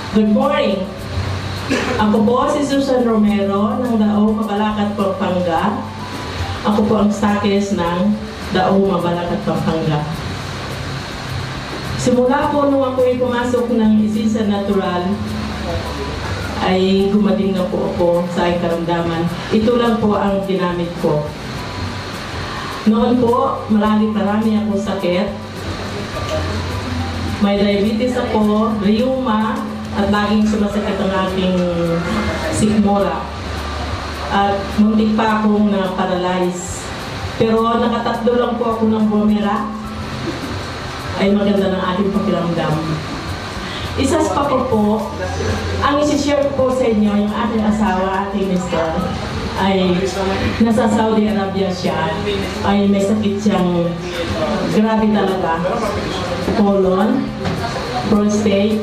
Good morning. Ako po si Susan Romero ng Daog, Mabalacat, Pampanga. Ako po ang stakes ng Daog, Mabalacat, Pampanga. Simula po nung ako'y pumasok ng Isisa Natural, ay gumaling na po ako sa aking karamdaman. Ito lang po ang ginamit ko. Noon po, marami akong sakit. May diabetes ako, rheuma, at laging sumasakit ang aking sikmura. At muntik pa akong na-paralyze. Pero nakatatlo lang po ako ng bumira, ay maganda ng aking pakiramdam. Isa pa po, ang isi-share ko sa inyo, yung aking asawa, ating mister, ay nasa Saudi Arabia siya, ay may sakit siyang grabe talaga. Colon, prostate,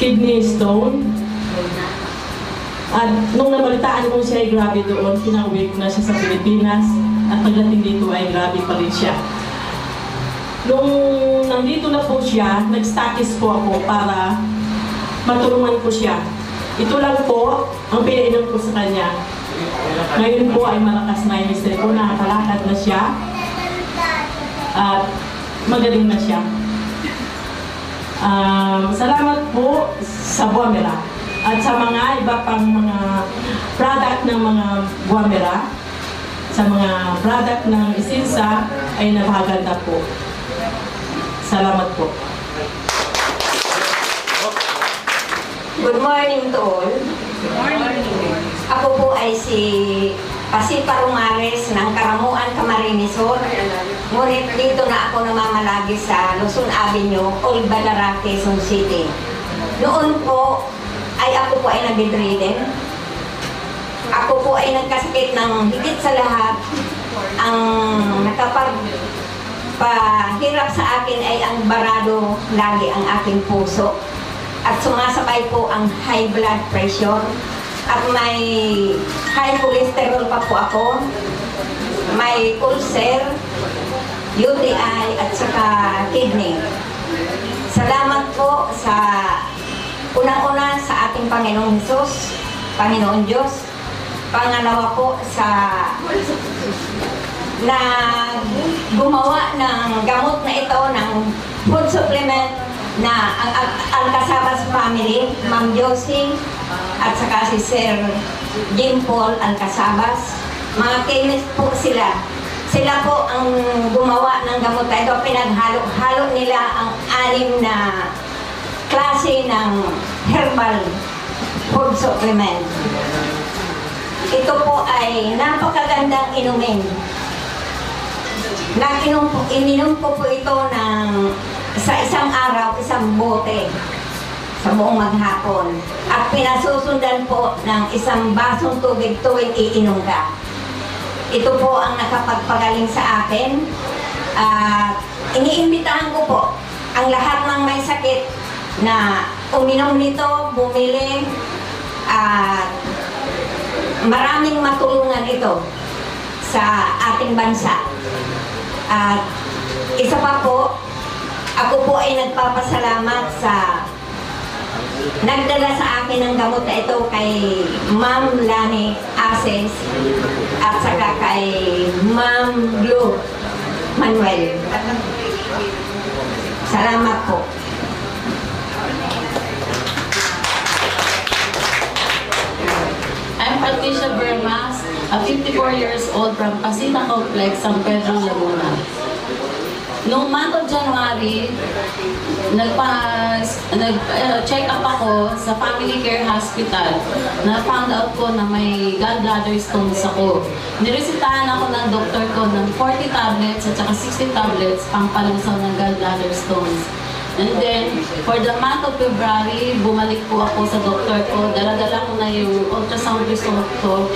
kidney stone. At nung nabalitaan ko siya ay grabe doon, pinauwi ko na siya sa Pilipinas at pagdating dito ay grabe pa rin siya. Nung nandito na po siya, nag-stakis po ako para matulungan ko siya. Ito lang po ang pinainom ko sa kanya. Ngayon po ay malakas na yung mister ko, nakakalakad na siya at magaling na siya. Salamat po sa Buamera at sa mga iba pang mga product ng mga Buamera, sa mga product ng Isinsa ay napakaganda po. Salamat po. Good morning to all. Good morning. Ako po ay si Pasipa Rumares ng Karamuan, Camarines Sur. Ngunit dito na ako namamalagi sa Luzon Avenue, Old Balara, Quezon City. Noon po ay ako po ay nag-bedridden. Ako po ay nagkasakit ng higit sa lahat. Ang nakapagpahirap sa akin ay ang barado lagi ang aking puso. At sumasabay po ang high blood pressure. At may high cholesterol pa po ako. May ulcer, UTI at saka kidney. Salamat po sa unang-una sa ating Panginoong Hesus, Panginoon Diyos. Pangalawa po sa na gumawa ng gamot na ito, ng food supplement na ang Alcasabas family, Ma'am Josie, at saka si Sir Jim Paul Alcasabas. Mga chemist po sila. Sila po ang gumawa ng gamot na ito. Pinaghalo-halo nila ang 6 na klase ng herbal food supplement. Ito po ay napakagandang inumin. Ininom ko po ito sa isang araw, isang bote sa buong maghapon. At pinasusundan po ng isang basong tubig tuwing iinom ka. Ito po ang nakapagpagaling sa akin. Iniimbitahan ko po ang lahat ng may sakit na uminom nito, bumili, at maraming matulungan ito sa ating bansa. At isa pa po, ako po ay nagpapasalamat sa nagdala sa akin ng gamot na ito kay Ma'am Lani Ases at saka kay Ma'am Blue Manuel. Salamat po. I'm Patricia Bermas, a 54 years old from Pasita Complex, San Pedro, Laguna. Noong month of January, nag-check up ako sa Family Care Hospital. Na-found out ko na may gallbladder stones ako. Niresitahan ako ng doktor ko ng 40 tablets at saka 60 tablets pang palusaw ng gallbladder stones. And then, for the month of February, bumalik po ako sa doktor ko. Dala-dala ko na yung ultrasound result ko.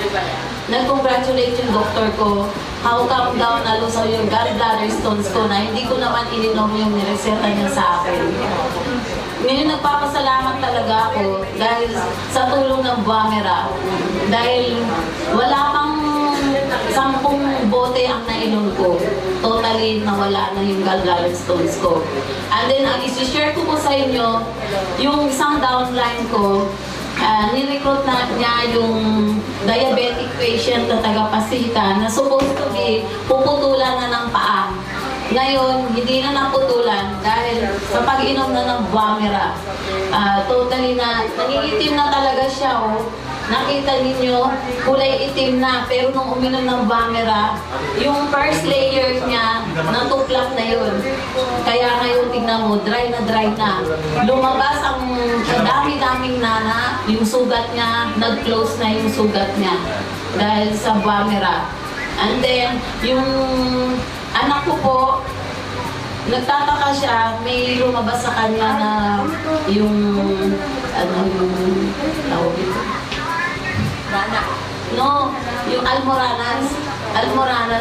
Nag-congratulate yung doktor ko. How come daw nalusaw yung gallbladder stones ko na hindi ko naman ininom yung nireseta niya sa akin. Ngayon nagpapasalamat talaga ako dahil sa tulong ng Buamera. Dahil wala pang sa 10 bote ang nainom ko. Totally nawala na yung gallbladder stones ko. And then, ang isi-share ko po sa inyo, yung isang downline ko, nirecruit na niya yung diabetic patient na taga-Pasita na supposed to be puputulan na ng paa. Ngayon, hindi na naputulan dahil sa pag-inom na ng Bumera. Totally na, nangingitim na talaga siya, oh. Nakita ninyo, kulay itim na, pero nung uminom ng Bumera, yung first layer niya, natuklap na yun. Kaya ngayon, tignan mo, dry na. Lumabas ang dami-daming nana, yung sugat niya, nag-close na yung sugat niya dahil sa Bumera. And then, yung anak ko po, nagtataka siya, may lumabas sa kanya na yung, tawag ito? No, yung Almoranas.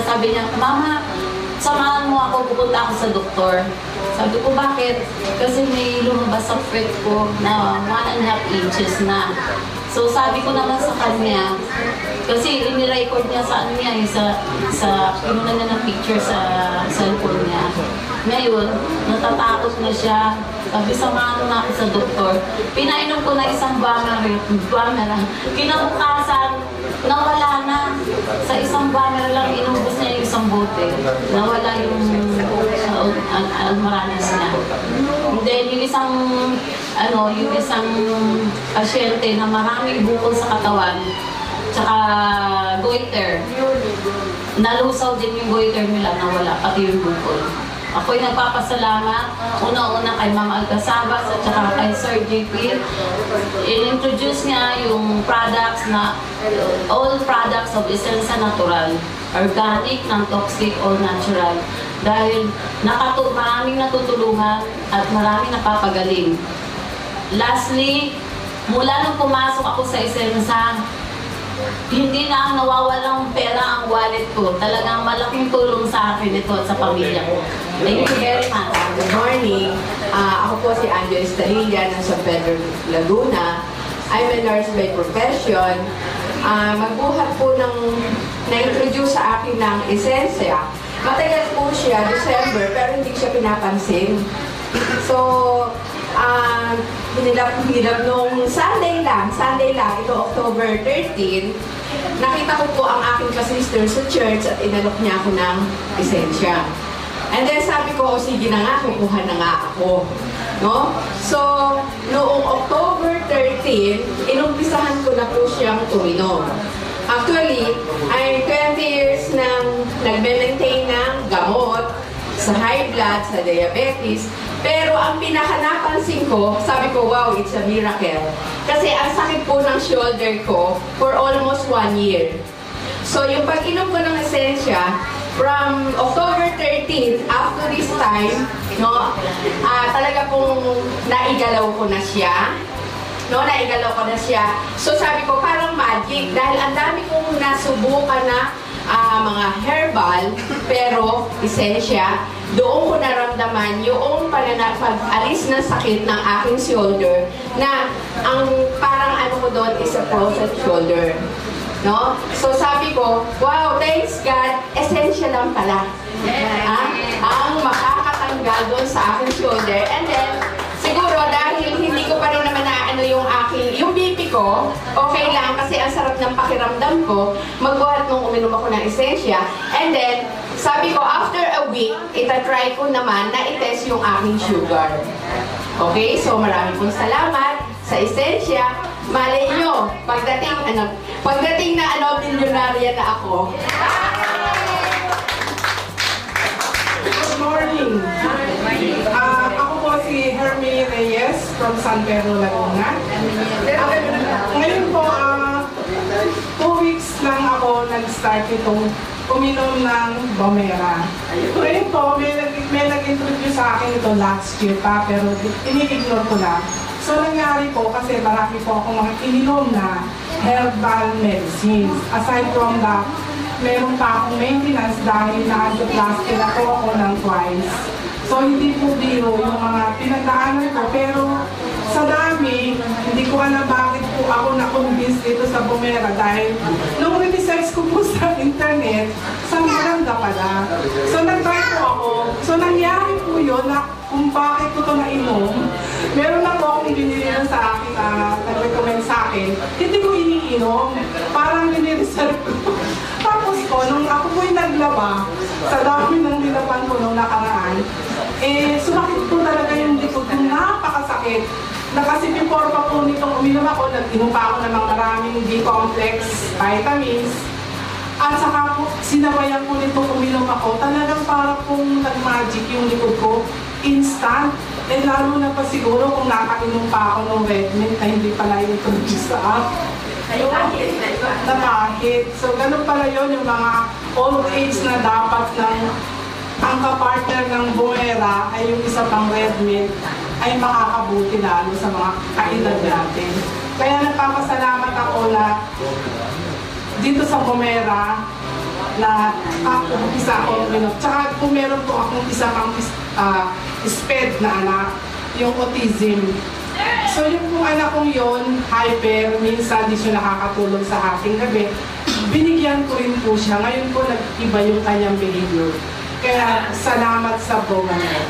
Sabi niya, Mama, samahan mo ako, pupunta ako sa doktor. Sabi ko, bakit? Kasi may lumabas sa feet ko na 1.5 inches na. So sabi ko naman sa kanya, kasi inirecord niya sa ano niya, pinunan niya ng picture sa cellphone niya. Ngayon, natatakot na siya. Sabi, samahan na ako sa doktor. Pinainom ko na isang Bumera. Kinabukasan, nawala na. Sa isang Bumera lang, inubos niya yung isang bote. Nawala yung Almoranas niya. And then, yung isang pasyente na maraming bukol sa katawan, tsaka goiter. Nalusaw din yung goiter nila, nawala, pati yung bukol. Ako'y nagpapasalamat, una-una kay Ma'am Alcasabas at saka kay Sir JP. In-introduce niya yung products na, all products of Essensa Natural, organic, non-toxic, all natural. Dahil maraming natutulungan at maraming napapagaling. Lastly, mula nung pumasok ako sa Essensa, hindi na ang nawawalang pera ang wallet ko. Talagang malaking tulong sa akin ito at sa pamilya ko. Thank you very much. Good morning. Ako po si Angel Estalilla ng San Pedro, Laguna. I'm a nurse by profession. Magbuhat po ng na-introduce sa akin ng Essensa. Matagal po siya, December, pero hindi siya pinapansin. So, hinilap nung Sunday lang, ito October 13, nakita ko po ang aking ka-sister sa church at inalok niya ako ng Essensa. And then sabi ko, sige na nga, kukuha na nga ako. No? So, noong October 13, inumpisahan ko na po siyang uminom. Actually, I'm 20 years nang nagme-maintain ng gamot sa high blood, sa diabetes. Pero ang pinaka-napansin ko, sabi ko, wow, it's a miracle. Kasi ang sakit po ng shoulder ko for almost 1 year. So yung pag-inom ko ng Essensa, from October 13th, up to this time, no, talaga pong naigalaw ko na siya. Naigalaw ko na siya. So sabi ko, parang magic. Dahil ang dami kong nasubukan na mga herbal, pero Essensa, doon ko naramdaman yung pag-alis ng sakit ng aking shoulder na ang parang ano ko doon is a frozen shoulder. No? So sabi ko, wow, thanks God, Essensa lang pala. Ang makakatanggal doon sa aking shoulder. And then, siguro dahil hindi ko pa rin naman naano yung BP ko, okay lang kasi ang sarap ng pakiramdam ko, magbuhat nung uminom ako ng Essensa. And then, sabi ko, after a week, itatry ko naman na itest yung aking sugar. Okay, so marami pong salamat sa Essensa. Malay nyo, pagdating na milyonarya na ako. Good morning. Ako po si Hermie Reyes from San Pedro, Laguna. Ngayon po, 2 weeks lang ako nag-start itong uminom ng Bumera. Ngayon po, may nag-introduce sa akin ito last year pa, pero ini-ignore ko na. So nangyari po, kasi marami po akong mga ininom na herbal medicines. Aside from that, meron pa akong maintenance dahil na-angioplasty na po ako ng twice. So hindi po biro yung mga pinagdaanan ko, pero sa dami, hindi ko alam bakit po ako na-convince dito sa Bumera dahil nung research ko po sa internet, internet, sa maganda pala. So nag-try po ako. So nangyari po yun na kung bakit ko ito nainom, meron na po akong binili na sa akin, nag-recommend sa akin, hindi ko iniinom. Parang ninireserve ko. Tapos po, nung ako po'y naglaba, sa dami ng nilaban ko nung nakaraan, sumakit po talaga yung likod ko, napakasakit. Na kasi before pa po nitong uminom ako, nag-inom pa ako ng mga maraming B-complex, vitamins. At saka po, sinabayan ko nitong uminom ako, talagang para pong nag-magic yung likod ko, instant. Lalo na pa siguro kung nakainom pa ako ng Red Mint na hindi pala i-introduce sa akin. Napahit. So, ganun pala yun yung mga old age na dapat ng ang kapartner ng Bumera ay yung isa pang Red Mint ay makakabuti lalo sa mga kaedad natin. Kaya nagpapasalamat ako na dito sa Bumera na isa akong minot. Tsaka kung meron po akong isa pang SPED na anak, yung autism. So yung pong anak kong yun, hyper, minsan di siya nakakatulog sa ating gabi, binigyan ko rin po siya. Ngayon po nag-iba yung kanyang behavior. Kaya salamat sa Bumera.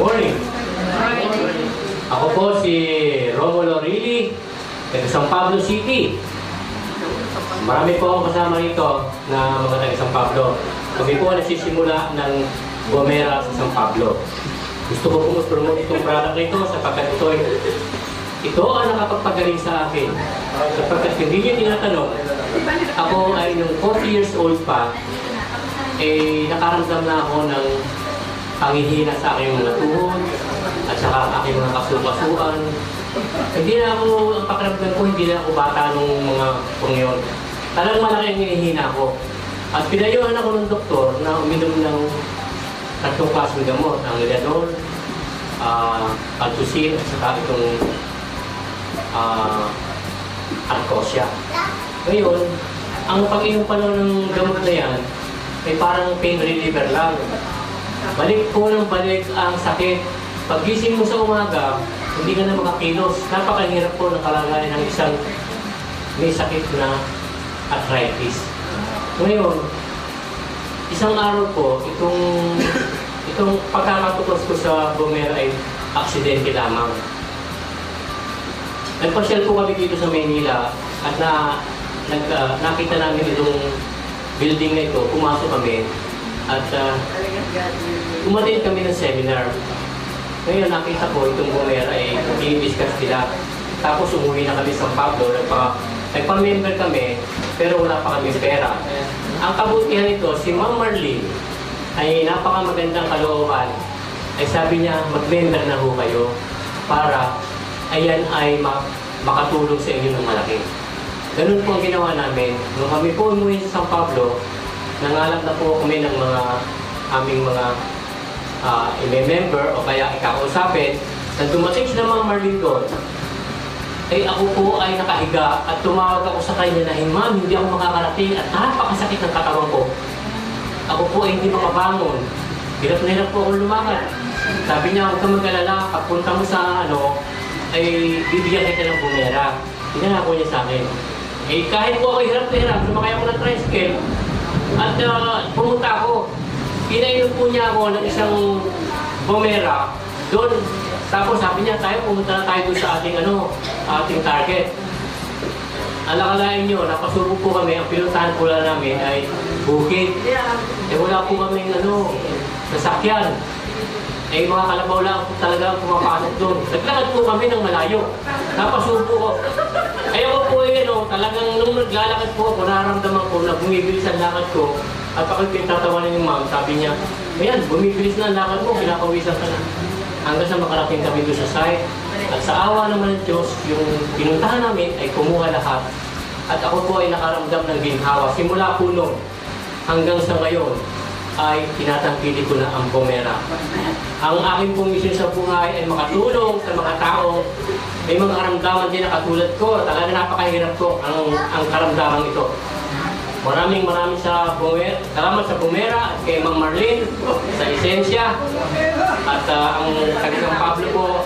Morning. Ako po si Romulo Rili, taga San Pablo City. Marami po akong kasama rito na mga taga San Pablo. Kami po nagsisimula ng Bumera sa San Pablo. Gusto ko po promote itong product na ito sapagkat ito ang nakapagpagaling sa akin. Sapagkat hindi niyo tinatanong, ako ay nung 40 years old pa, nakaramdam na ako ng panghihina sa aking mga tuhod at saka aking mga kasukasuan. Hindi na ako, ang pakiramdam ko, hindi na ako bata nung mga pangyon. Talagang malaki ang hinihina ko. At pinayuhan ako ng doktor na uminom ng tatlong klaseng gamot, ang Liladol, Altusin, at saka itong Arcosia. Ngayon, ang pag-inom pa ng gamot na yan ay parang pain reliever lang. Balik po ng balik ang sakit. Pag-gising mo sa umaga, hindi ka na makakilos. Napakahirap po ng kalagayan ng isang may sakit na arthritis. Ngayon, isang araw po, itong pagkakatutos ko sa Bumera ay aksidente lamang. Nagpasyal po kami dito sa Maynila at nakita namin itong building na ito, pumasok kami at umattend kami ng seminar. Ngayon nakita ko itong Bumera ay i-discuss nila. Tapos umuwi na kami sa San Pablo, nagpa-member kami pero wala pa kami pera. Ang kabutihan nito, si Ma'am Marlene ay napakamagandang kalooban. Ay sabi niya, mag-member na ho kayo para ayan ay makatulong sa inyo ng malaki. Ganun po ang ginawa namin. Nung kami po umuwi sa San Pablo, nangalap na po kami ng mga aming mga i-member o kaya ikakausapin. Nang dumating sila Ma'am Marlene doon, ay ako po ay nakahiga at tumawag ako sa kanya na, Ma'am, hindi ako makakarating at napakasakit ng katawan ko. Ako po ay hindi makabangon. Hirap na hirap po akong lumakad. Sabi niya, huwag kang mag-alala, pagpunta mo sa ay bibigyan kita ng Bumera. Tinanako niya sa akin. Kahit po ako hirap na hirap, sumakay ako ng tricycle at pumunta ako. Pinainom po niya ako ng isang Bumera doon. Tapos sabi niya, pumunta na tayo doon sa ating target. Alakalain nyo, napasubo po kami, ang pinuntahan po lang namin ay bukid. Wala po kaming nasakyan. Mga kalabaw lang talaga ang pumapasok doon. Naglakad po kami ng malayo. Napasubo ko. Ako po talagang nung naglalakad po ako, nararamdaman ko na bumibilis ang lakad ko. At ako pinatatawanan yung ma'am, sabi niya, ayan, bumibilis na ang lakad mo, pinapawisan ka na. Hanggang sa makarating kami doon sa site. At sa awa naman ng Diyos, yung pinuntahan namin ay kumuha lahat. At ako po ay nakaramdam ng ginhawa. Simula po noon hanggang sa ngayon ay tinatangkili ko na ang Bumera. Ang aking pong mission sa buhay ay makatulong sa mga tao. May mga karamdaman din na katulad ko. Talaga napakahirap ko ang karamdaman ito. Maraming sa Bumera. Salamat sa Bumera at kay Ma'am Marlene sa Esensya. At ang taga San Pablo po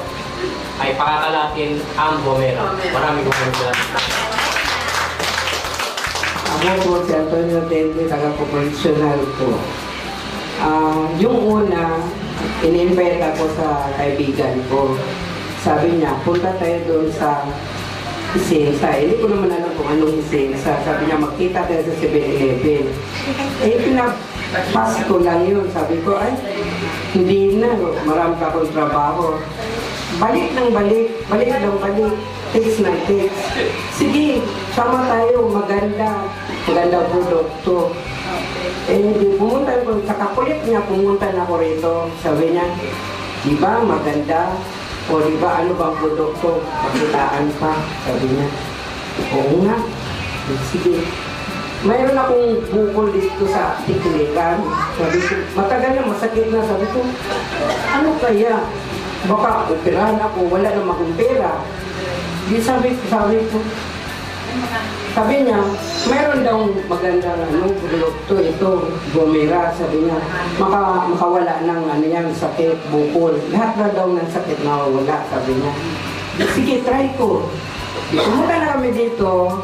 ay pakakalatin ang Bumera. Maraming salamat. Ako po si Antonio Tende, taga-proportional po. Yung una, in-invite ako sa kaibigan ko. Sabi niya, punta tayo doon sa Isensa. Hindi ko naman alam kung anong Isensa. Sabi niya, magkita tayo sa 7-Eleven. Pinapas ko lang yun. Sabi ko, ay, hindi na. Marami pa akong trabaho. Balik ng balik. Balik ng balik. Text na text. Sige, sama tayo. Maganda. Maganda produkto. Di pumunta ko. Sa kakulit niya, pumunta na ako rito. Sabi niya, di ba maganda? O di ba ano bang produkto? Pakitaan pa. Sabi niya, oo nga. Sige. Mayroon akong bukol dito sa tiklikan. Sabi ko, matagal na, masakit na. Sabi ko, ano kaya? Baka operahan ako, wala na akong pera. Di sabi ko, sabi niya, mayroon daw maganda na produkto ito, Gomera. Sabi niya, makawala ng ano yan, sakit, bukol. Lahat na daw ng sakit nawawala, sabi niya. Sige, try ko. Pumunta na kami dito,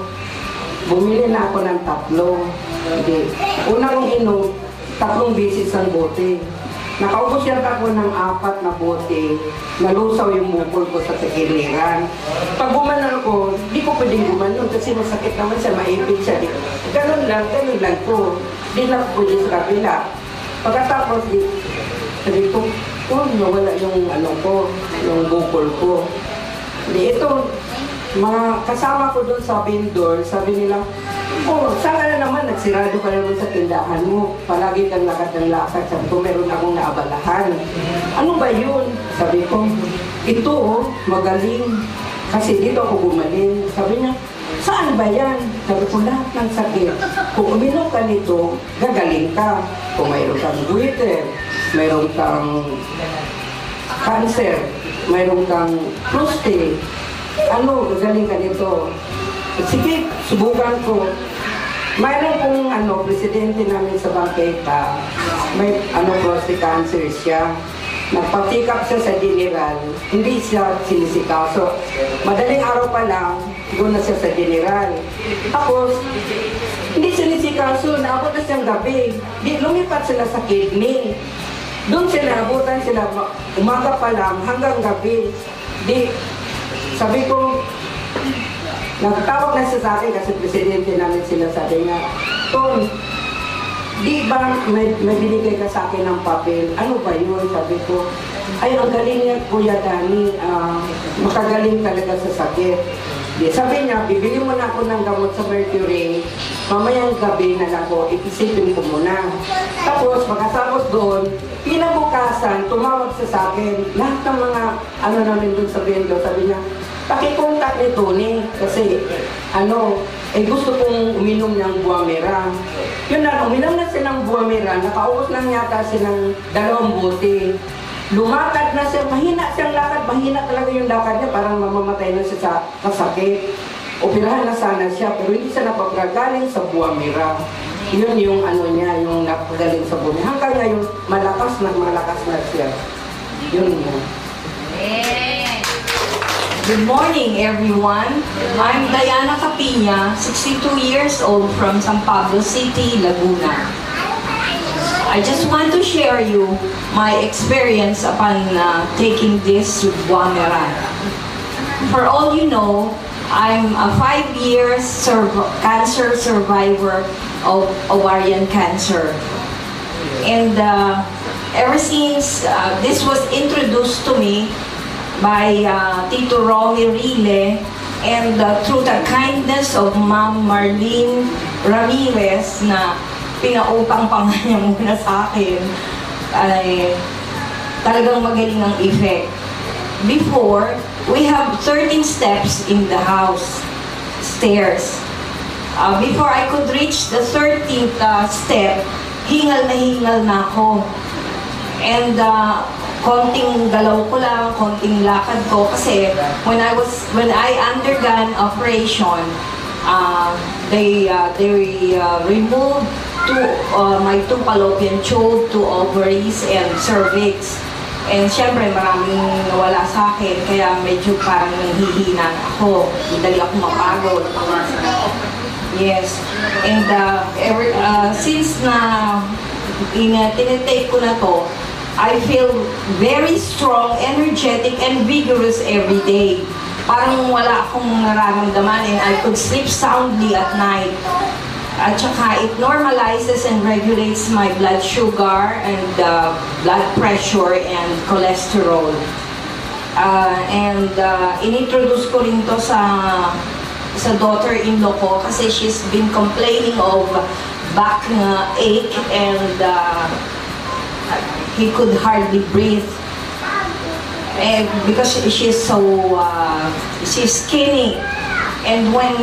bumili na ako ng 3. Una kong inom, 3 beses ang bote. Nakaubos yata ako ng 4 na bote, nalusaw yung bukol ko sa tekiliran. Pag gumanon ko, di ko pwedeng gumanon kasi masakit naman siya, maibig siya. Ganun lang ko. Di lang ko pwede sa kabila. Pagkatapos, sabi ko, nawala yung ano ko, yung bukol ko. Ito, mga kasama ko doon sa vendor, sabi nila, saan ka na naman? Nagsirado ka naman sa tindahan mo. Palagi kang lakad ng lakad. Sabi ko, meron akong naabalahan. Ano ba yun? Sabi ko, ito magaling. Kasi dito ako gumaling. Sabi niya, saan ba yan? Sabi ko, lahat ng sakit. Kung uminom ka nito, gagaling ka. Kung mayroon kang goiter, mayroon kang cancer, mayroon kang prostate, gagaling ka nito. Sige, subukan ko. Mayroon pong presidente namin sa bangketa, may prostate cancer siya. Nagpa-pick-up siya sa general, hindi siya sinisikaso. Madaling araw pa lang, doon na siya sa general. Tapos, hindi sinisikaso, naabot na siyang gabi. Di, lumipat sila sa kidney. Doon sila, abutan sila, umaga pa lang, hanggang gabi. Di, sabi ko, nagtawag na siya sa akin kasi presidente namin sila, sabi niya, Ton, di ba may binigay ka sa akin ng papel? Ano ba yun? Sabi ko, ay ang galing niya Kuya Danny, makagaling talaga sa sakit. Di, sabi niya, bibili mo na ako ng gamot sa Mercury, mamayang gabi na ako, iisipin ko muna. Tapos pagkatapos doon, pinabukasan, tumawag siya sa akin, lahat ng mga namin doon sa vendor, sabi niya, pakikontak ni Tony kasi gusto kong uminom ng Buamera. Yun na, uminom na silang Buamera, nakaubos lang yata silang 2 bote. Lumakad na siya, mahina siyang lakad, mahina talaga yung lakad niya, parang mamamatay na siya sa kasakit. Operahan na sana siya, pero hindi siya napagagaling sa Buamera. Yun yung niya, yung napagaling sa Buamera. Hanggang ngayon, malakas na siya. Yun mo. Good morning, everyone. I'm Diana Capina, 62 years old from San Pablo City, Laguna. I just want to share you my experience upon taking this Buamera. For all you know, I'm a 5 years cancer survivor of ovarian cancer. And ever since this was introduced to me by Tito Romy Rile, and through the kindness of Ma'am Marlene Ramirez na pinaupang niya muna sa akin, ay talagang magaling ang effect. Before, we have 13 steps in the house, stairs. Before I could reach the 13th step, hingal na ako. And konting galaw ko lang, konting lakad ko kasi when I undergone operation, they removed my 2 fallopian tube, 2 ovaries, and cervix. And syempre maraming nawala sa akin, kaya medyo parang nanghihina ako, madali ako mapagod. Yes. And since na tinitake ko na to, I feel very strong, energetic, and vigorous every day. Parang wala akong nararamdaman and I could sleep soundly at night. At saka it normalizes and regulates my blood sugar and blood pressure and cholesterol. Inintroduce ko rin to sa daughter-in-law ko kasi she's been complaining of back ache and he could hardly breathe. Because she's skinny. And when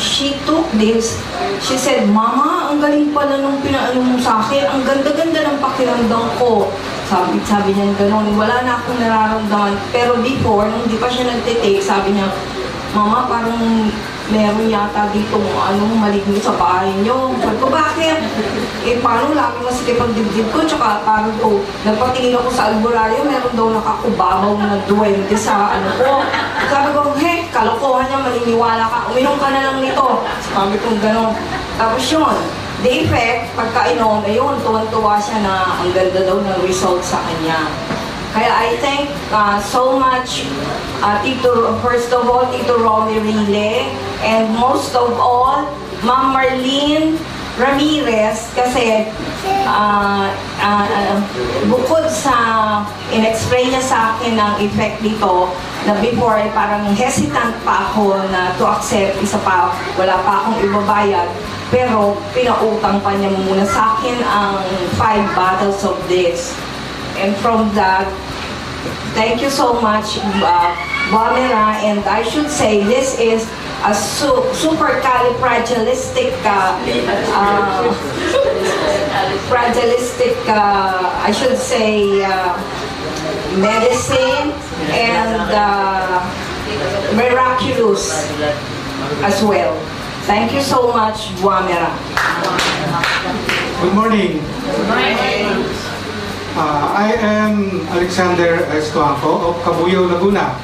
she took this, she said, "Mama, ang galing pala nung pinaano mo sa akin. Ang ganda-ganda ng pakiramdam ko." Sabi niya gano'n, wala na akong nararamdaman. Pero before, nung di pa siya nagtitake, sabi niya, "Mama, parang meron yata dito maligno sa bahay niyo." Sabi ko, "Bakit?" Paano lagi masikip ang dibdib ko, tsaka parang nagpatingin ako sa albularyo, meron daw nakakubabaw na duwende sa ko. Sabi ko, kalokohan niya, maniniwala ka, uminom ka na lang nito. Sabi ko, gano'n. Tapos yun, the effect, pagka-inom, ayun, tuwan-tuwa siya na ang ganda daw ng result sa kanya. Kaya I thank so much, first of all, Tito Romy Rile, and most of all, Ma'am Marlene Ramirez, kasi bukod sa in-explain niya sa akin ng effect dito, na before parang hesitant pa ako na to accept, isa pa, wala pa akong ibabayad, pero pinautang pa niya muna sa akin ang 5 bottles of this. And from that, thank you so much, Bamera, and I should say this is a supercalifragilistic I should say medicine and miraculous as well. Thank you so much, Bamera. Good morning. I am Alexander Estuanco of Cabuyao, Laguna.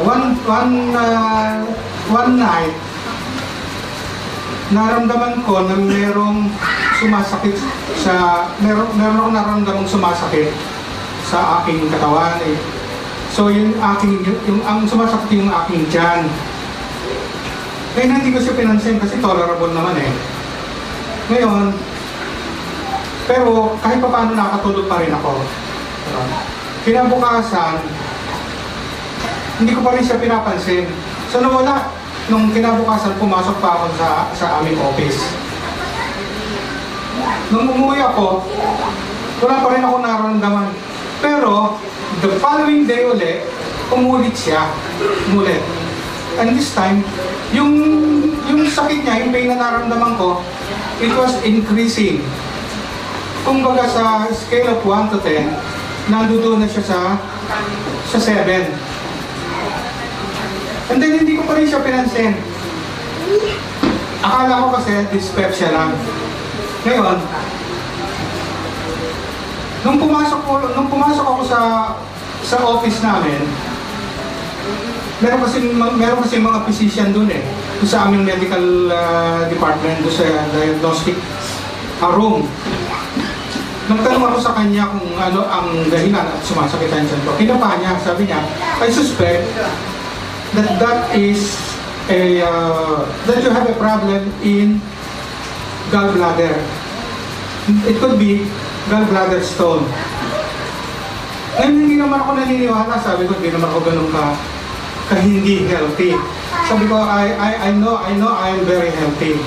One night, naramdaman ko na merong sumasakit meron akong naramdamang sumasakit sa aking katawan. So ang sumasakit yung aking tiyan. Ngayon hindi ko siya pinansin kasi tolerable naman Ngayon, pero kahit pa paano nakatulog pa rin ako. Kinabukasan, hindi ko pa rin siya pinapansin. So nawala. Nung kinabukasan, pumasok pa ako sa aming office. Nung umuwi ako, wala pa rin ako nararamdaman. Pero, the following day ulit, umulit siya. Umulit. And this time, yung sakit niya, yung pain na nararamdaman ko, it was increasing. Kumbaga sa scale of 1 to 10, nandoon na siya sa 7. And then hindi ko pa rin siya pinansin. Akala ko kasi dyspepsia lang. Ngayon, nung pumasok ako sa office namin, meron kasi mga physician doon doon sa aming medical department, doon sa diagnostic room. Nagtanong ako sa kanya kung ano ang dahilan at sumasakitan siya ko. Kinapa niya, sabi niya, I suspect that you have a problem in gallbladder. It could be gallbladder stone. Ngayon hindi naman ako naniniwala, sabi ko hindi naman ako ganun ka hindi healthy. Sabi ko I know I am very healthy.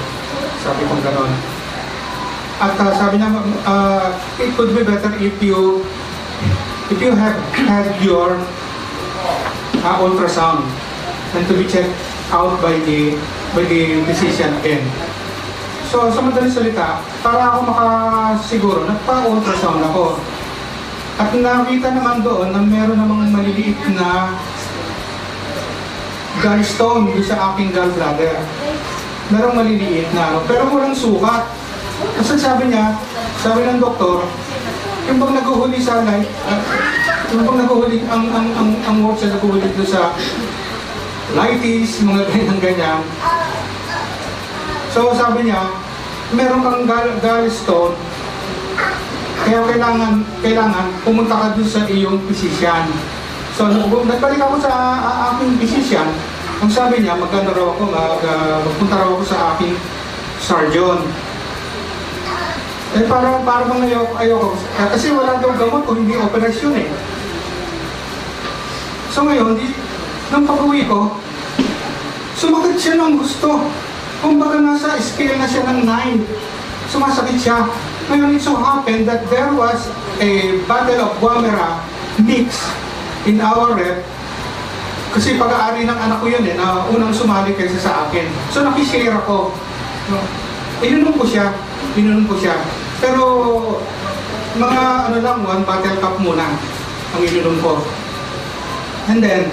Sabi ko gano'n. At sabi niya it could be better if you have had your ultrasound and to be checked out by the physician again. So, sa madaling salita, para ako makasiguro, nagpa-ultrasound ako. At nakita naman doon na meron namang maliliit na gallstone doon sa aking gallbladder. Merong maliliit na, pero walang sukat. Kasi sabi ng doktor, yung bang naguhuli sa light, yung bang naguhuli, ang words na naguhuli doon lighties, mga ganyan-ganyan. So sabi niya, meron kang gallstone, kaya kailangan pumunta ka dun sa iyong physician. So nagbalik ako sa aking physician, ang sabi niya, magpunta raw ako sa aking surgeon. Eh parang ayoko. Kasi wala daw gamot kung hindi operasyon eh. So ngayon, nung pag-uwi ko, sumakit siya ng gusto. Kumbaga nasa scale na siya ng 9. Sumasakit siya. Ngayon, it so happened that there was a bottle of Guamera mix in our rep. Kasi pag-aari ng anak ko yun eh, na unang sumali kaysa sa akin. So nakishare ako. Inunom ko siya. Pero mga lang, 1 bottle cup muna ang inunom ko. And then,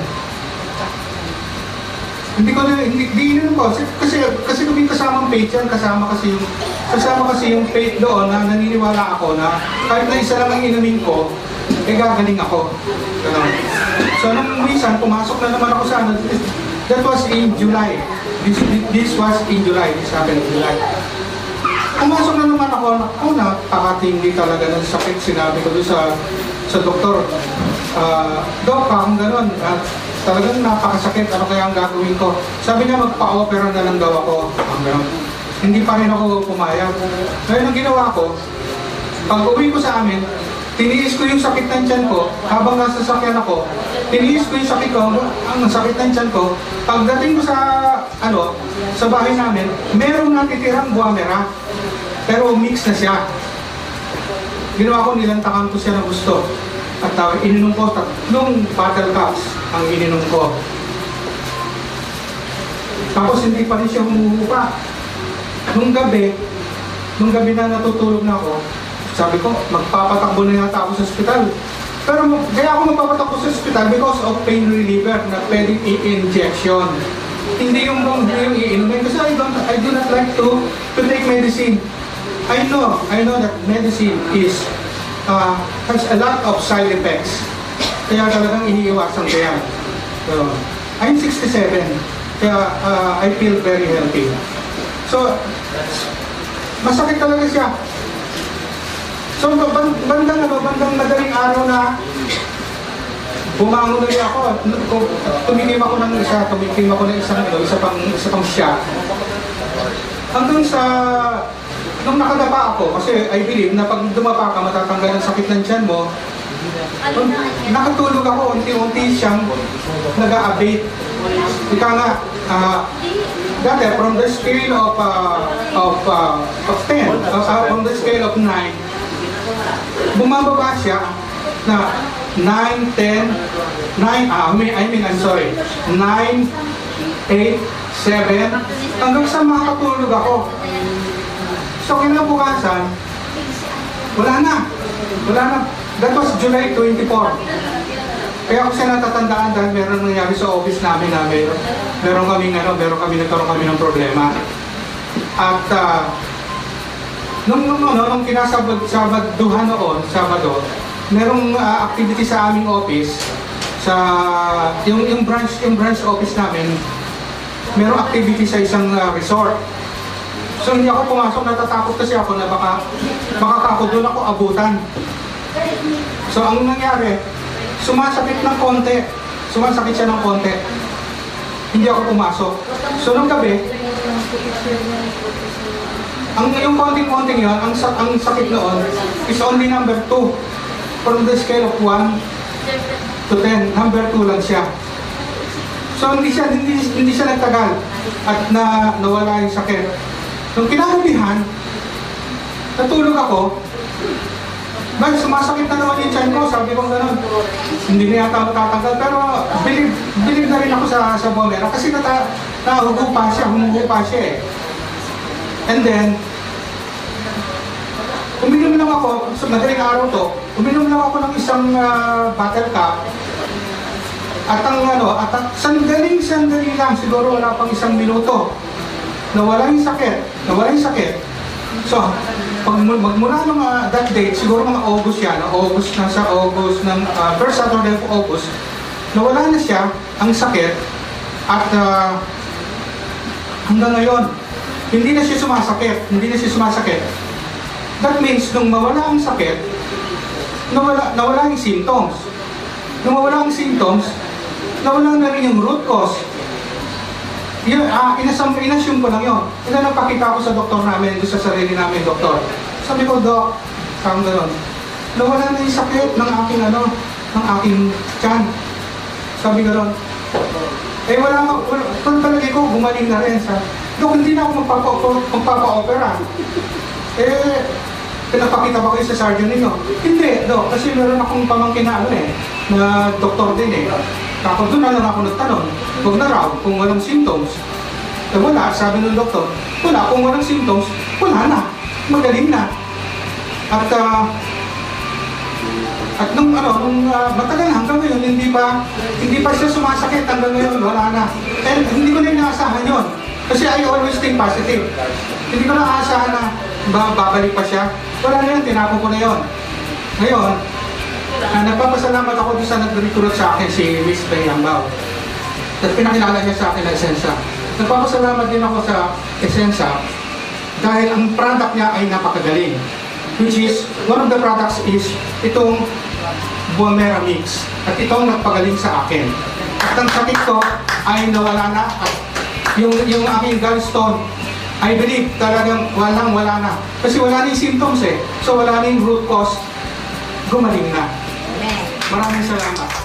hindi inunom ko kasi kung may kasamang page yan, kasama kasi yung page doon na naniniwala ako na kahit na isa lang ang inumin ko, eh gagaling ako. So nung minsan, pumasok na naman ako sa ano, that was in July. This was in July, this happened in July. Pumasok na naman ako, nakakatindi talaga ng sakit. Sinabi ko doon sa doktor, Dok, kung gano'n, talagang napakasakit, ano kaya ang gagawin ko? Sabi niya, magpa-opera na lang daw ako. Hindi pa rin ako pumayag. Ngayon ang ginawa ko, pag uwi ko sa amin, tiniis ko yung sakit ng tiyan ko, habang nasa sakyan ako, tiniis ko yung sakit ko, ang sakit ng tiyan ko. Pagdating ko sa bahay namin, merong natitirang Guamera, pero mix na siya. Ginawa ko, nilantakan ko siya ng gusto. At ininom ko 3 bottle cups ang ininom ko. Tapos hindi pa rin siya humuhupa. Nung gabi na natutulog na ako, sabi ko, magpapatakbo na yata ako sa ospital. Pero kaya ako magpapatakbo sa ospital because of pain reliever na pwedeng i-injection. Hindi yung iinumin kasi I do not like to take medicine. I know that medicine has a lot of side effects. Kaya talagang iniiwasan ko yan. So, I'm 67. Kaya I feel very healthy. So, masakit talaga siya. So, bandang madaling araw na bumangon ulit ako. Tumikim ako ng isa pang shot. Hanggang sa nung nakadapa ako, kasi I believe na pag dumapa ka, matatanggal ang sakit ng tiyan mo. Nakatulog ako, unti-unti siyang nag-a-abate. Ika nga, dati from the scale of 10, from the scale of 9, bumababa siya na 9, 10, 9, I'm sorry, 9, 8, 7, hanggang sa makatulog ako. So kinabukasan, wala na. That was July 24. Kaya ako siya natatandaan dahil meron nangyari sa office namin na meron kami nagkaroon ng problema. At nung kinasabaduhan noon, Sabado, merong activity sa aming office, yung branch office namin, merong activity sa isang resort. So hindi ako pumasok, natatakot kasi ako na baka doon ako abutan. So ang nangyari, sumasakit siya ng konti. Hindi ako pumasok. So nung gabi, yung konting-konting yun, ang sakit noon is only number 2. From the scale of 1 to 10, number 2 lang siya. So hindi siya nagtagal at nawala yung sakit. Nung kinagabihan, natulog ako, dahil sumasakit na naman yung tiyan ko, sabi ko gano'n, hindi na yata matatanggal, pero believe na rin ako sa Guamera kasi humuhupa siya eh. And then, uminom lang ako, so madaling araw to, uminom lang ako ng isang bottle cup, at sandali lang, siguro wala pang 1 minuto, nawala yung sakit. So, magmula ng that date, siguro mga August yan, first Saturday of August, nawala na siya, ang sakit, At hanggang ngayon, hindi na siya sumasakit. That means, nung mawala ang sakit, nawala yung symptoms. Nung mawala ang symptoms, nawala na rin yung root cause. Inassume ko lang yun. Napakita ko sa doktor namin, sa sarili namin, doktor. Sabi ko, Dok, parang gano'n, nawala na yung sakit ng aking tiyan. Sabi gano'n. Palagi ko, gumaling na rin. Dok, hindi na ako magpapa-opera. Pinapakita ba kayo sa surgeon ninyo? Hindi, Dok, kasi meron akong pamangkin na doktor din Tapos doon na lang ako nagtanong, huwag na raw kung walang symptoms. Wala, sabi ng doktor, wala, kung walang symptoms, wala na, magaling na. At nung matagal hanggang ngayon, hindi pa siya sumasakit hanggang ngayon, wala na. And hindi ko na inaasahan yun. Kasi I always think positive. Hindi ko na aasahan na babalik pa siya. Wala na yun, tinapon ko na yun. Ngayon, nagpapasalamat ako doon sa nag-recruit sa akin, si Miss Bayambao. At pinakilala niya sa akin na Essensa. Nagpapasalamat din ako sa Essensa dahil ang product niya ay napakagaling. Which is, one of the products is itong Buamera Mix. At itong nagpagaling sa akin. At ang sakit ko ay nawala na. At yung aking gallstone, I believe talagang wala na. Kasi wala na yung symptoms So wala na yung root cause, gumaling na. Maraming salamat.